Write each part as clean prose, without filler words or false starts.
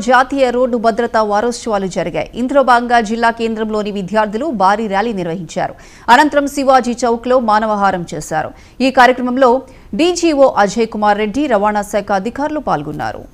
జాతీయ రోడ్డు భద్రతా వారోత్సవాలు జరిగాయి. ఇందులో భాగంగా జిల్లా కేంద్రంలోని విద్యార్థులు భారీ ర్యాలీ నిర్వహించారు. అనంతరం శివాజీ చౌక్లో మానవహారం చేశారు. ఈ కార్యక్రమంలో డీజీఓ అజయ్ కుమార్ రెడ్డి, రవాణా శాఖ అధికారులు పాల్గొన్నారు.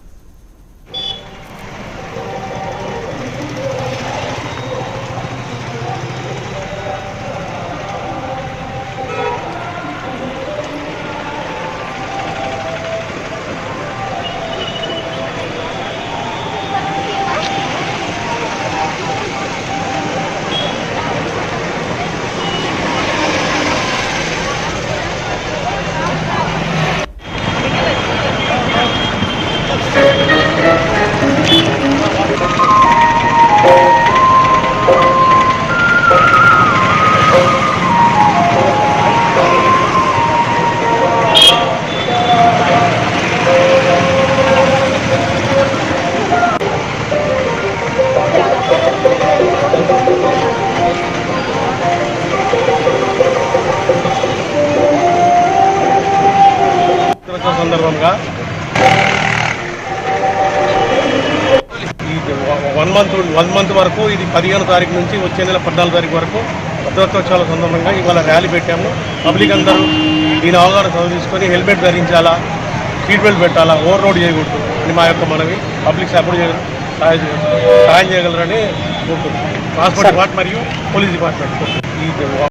సందర్భంగా ఈ 1 మంత్ వరకు ఇది 15వ తారీఖు నుంచి వచ్చే నెల 14వ తారీఖు వరకు భద్రతోత్సవాల సందర్భంగా ఇవాళ ర్యాలీ పెట్టాము. పబ్లిక్ అందరూ దీని అవగాహన తీసుకొని హెల్మెట్ ధరించాలా, సీట్ బెల్ట్ పెట్టాలా, ఓవర్ రోడ్ చేయకూడదు అని మా యొక్క మనవి. పబ్లిక్ సపోర్ట్ సహాయం చేయగలరని కోరుకుంటున్నాం. ట్రాన్స్పోర్ట్ డిపార్ట్మెంట్ మరియు పోలీస్ డిపార్ట్మెంట్.